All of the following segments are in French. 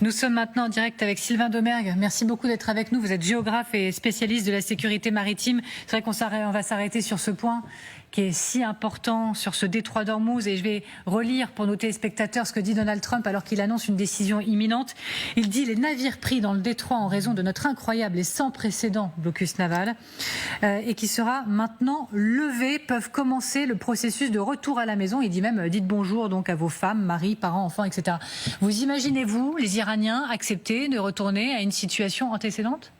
Nous sommes maintenant en direct avec Sylvain Domergue. Merci beaucoup d'être avec nous. Vous êtes géographe et spécialiste de la sécurité maritime. C'est vrai qu'on va s'arrêter sur ce point qui est si important, sur ce détroit d'Ormuz. Et je vais relire pour nos téléspectateurs ce que dit Donald Trump alors qu'il annonce une décision imminente. Il dit « Les navires pris dans le détroit en raison de notre incroyable et sans précédent blocus naval et qui sera maintenant levé peuvent commencer le processus de retour à la maison. » Il dit même « Dites bonjour donc à vos femmes, maris, parents, enfants, etc. » Vous imaginez-vous les Iraniens accepter de retourner à une situation antécédente ?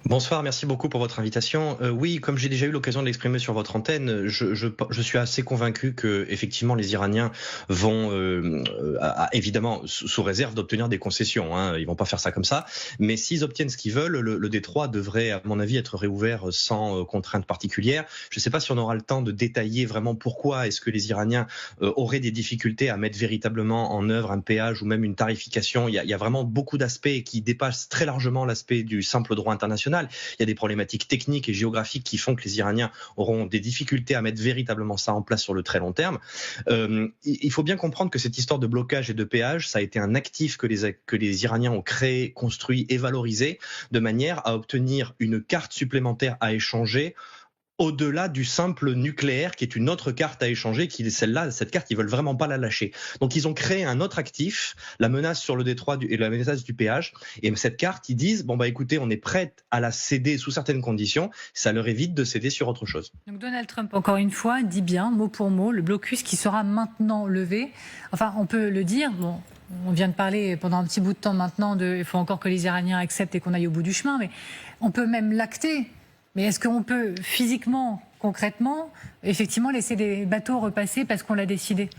Bonsoir, merci beaucoup pour votre invitation. Oui, comme j'ai déjà eu l'occasion de l'exprimer sur votre antenne, je suis assez convaincu que effectivement les Iraniens vont, évidemment sous réserve d'obtenir des concessions, hein, ils vont pas faire ça comme ça, mais s'ils obtiennent ce qu'ils veulent, le détroit devrait, à mon avis, être réouvert sans contrainte particulière. Je ne sais pas si on aura le temps de détailler vraiment pourquoi est-ce que les Iraniens auraient des difficultés à mettre véritablement en œuvre un péage ou même une tarification. Il y a vraiment beaucoup d'aspects qui dépassent très largement l'aspect du simple droit international. Il y a des problématiques techniques et géographiques qui font que les Iraniens auront des difficultés à mettre véritablement ça en place sur le très long terme. Il faut bien comprendre que cette histoire de blocage et de péage, ça a été un actif que les Iraniens ont créé, construit et valorisé de manière à obtenir une carte supplémentaire à échanger au-delà du simple nucléaire qui est une autre carte à échanger, qui est celle-là, cette carte, ils veulent vraiment pas la lâcher. Donc ils ont créé un autre actif, la menace sur le détroit et la menace du péage, et cette carte, ils disent, bon bah écoutez, on est prête à la céder sous certaines conditions, ça leur évite de céder sur autre chose. Donc Donald Trump, encore une fois, dit bien, mot pour mot, le blocus qui sera maintenant levé, enfin on peut le dire, bon, on vient de parler pendant un petit bout de temps maintenant il faut encore que les Iraniens acceptent et qu'on aille au bout du chemin, mais on peut même l'acter. Mais est-ce qu'on peut physiquement, concrètement, effectivement laisser des bateaux repasser parce qu'on l'a décidé ?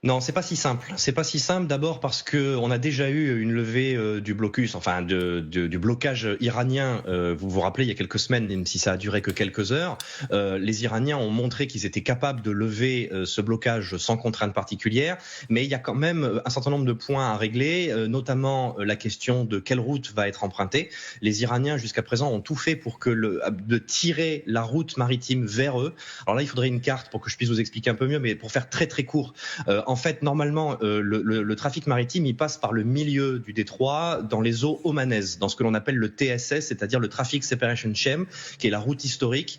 Non, c'est pas si simple. C'est pas si simple. D'abord parce que on a déjà eu une levée du blocus, enfin du blocage iranien. Vous vous rappelez, il y a quelques semaines, même si ça a duré que quelques heures, les Iraniens ont montré qu'ils étaient capables de lever ce blocage sans contrainte particulière. Mais il y a quand même un certain nombre de points à régler, notamment la question de quelle route va être empruntée. Les Iraniens jusqu'à présent ont tout fait pour de tirer la route maritime vers eux. Alors là, il faudrait une carte pour que je puisse vous expliquer un peu mieux, mais pour faire très très court. En fait, normalement, le trafic maritime, il passe par le milieu du détroit, dans les eaux omanaises, dans ce que l'on appelle le TSS, c'est-à-dire le Traffic Separation Scheme, qui est la route historique.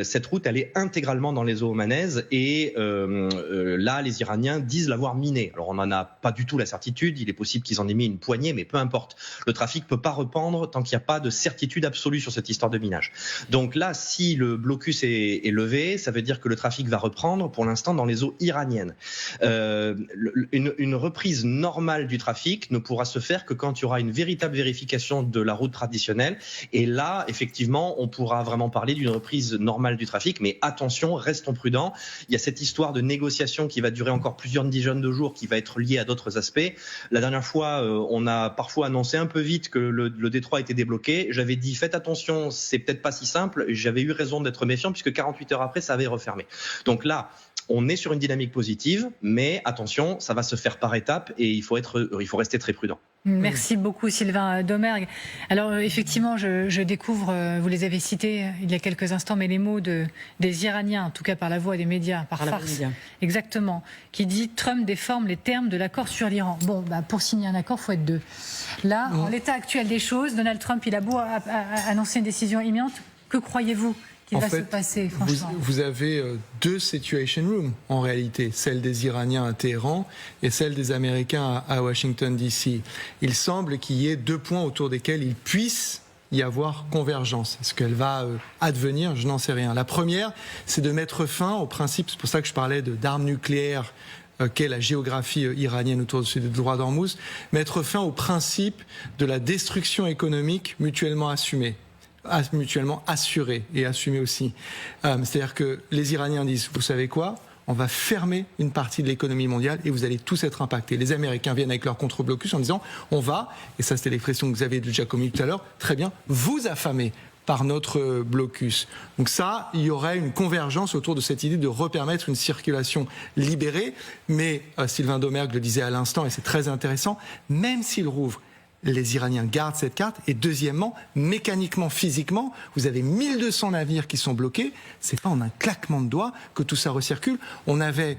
Cette route, elle est intégralement dans les eaux omanaises, et là, les Iraniens disent l'avoir minée. Alors, on n'en a pas du tout la certitude. Il est possible qu'ils en aient mis une poignée, mais peu importe. Le trafic peut pas reprendre tant qu'il n'y a pas de certitude absolue sur cette histoire de minage. Donc là, si le blocus est levé, ça veut dire que le trafic va reprendre, pour l'instant, dans les eaux iraniennes. Une reprise normale du trafic ne pourra se faire que quand il y aura une véritable vérification de la route traditionnelle. Et là, effectivement, on pourra vraiment parler d'une reprise normale du trafic. Mais attention, restons prudents. Il y a cette histoire de négociation qui va durer encore plusieurs dizaines de jours, qui va être liée à d'autres aspects. La dernière fois, on a parfois annoncé un peu vite que le détroit était débloqué. J'avais dit, faites attention, c'est peut-être pas si simple. J'avais eu raison d'être méfiant puisque 48 heures après, ça avait refermé. Donc là, on est sur une dynamique positive, mais attention, ça va se faire par étapes et il faut rester très prudent. Merci beaucoup Sylvain Domergue. Alors effectivement, je découvre, vous les avez cités il y a quelques instants, mais les mots des Iraniens, en tout cas par la voix des médias, par farce, exactement, qui dit Trump déforme les termes de l'accord sur l'Iran. Bon, pour signer un accord, il faut être deux. Là, en l'état actuel des choses, Donald Trump, il a beau annoncer une décision imminente, que croyez-vous ? En fait, vous avez deux situation rooms en réalité, celle des Iraniens à Téhéran et celle des Américains à Washington DC. Il semble qu'il y ait 2 points autour desquels il puisse y avoir convergence. Est-ce qu'elle va advenir ? Je n'en sais rien. La première, c'est de mettre fin au principe, c'est pour ça que je parlais d'armes nucléaires, qu'est la géographie iranienne autour du droit d'Ormuz, mettre fin au principe de la destruction économique mutuellement assumée. Mutuellement assuré et assumé aussi. C'est-à-dire que les Iraniens disent, vous savez quoi ? On va fermer une partie de l'économie mondiale et vous allez tous être impactés. Les Américains viennent avec leur contre-blocus en disant, on va, et ça c'était l'expression que vous avez déjà communiquée tout à l'heure, très bien, vous affamer par notre blocus. Donc ça, il y aurait une convergence autour de cette idée de repermettre une circulation libérée, mais Sylvain Domergue le disait à l'instant, et c'est très intéressant, même s'il rouvre, les Iraniens gardent cette carte. Et deuxièmement, mécaniquement, physiquement, vous avez 1200 navires qui sont bloqués. C'est pas en un claquement de doigts que tout ça recircule. On avait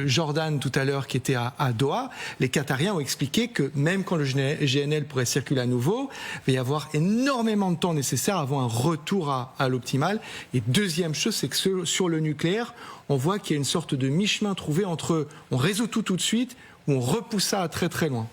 Jordan tout à l'heure qui était à Doha. Les Qatariens ont expliqué que même quand le GNL pourrait circuler à nouveau, il va y avoir énormément de temps nécessaire avant un retour à l'optimal. Et deuxième chose, c'est que sur le nucléaire, on voit qu'il y a une sorte de mi-chemin trouvé entre on résout tout de suite ou on repousse ça à très très loin.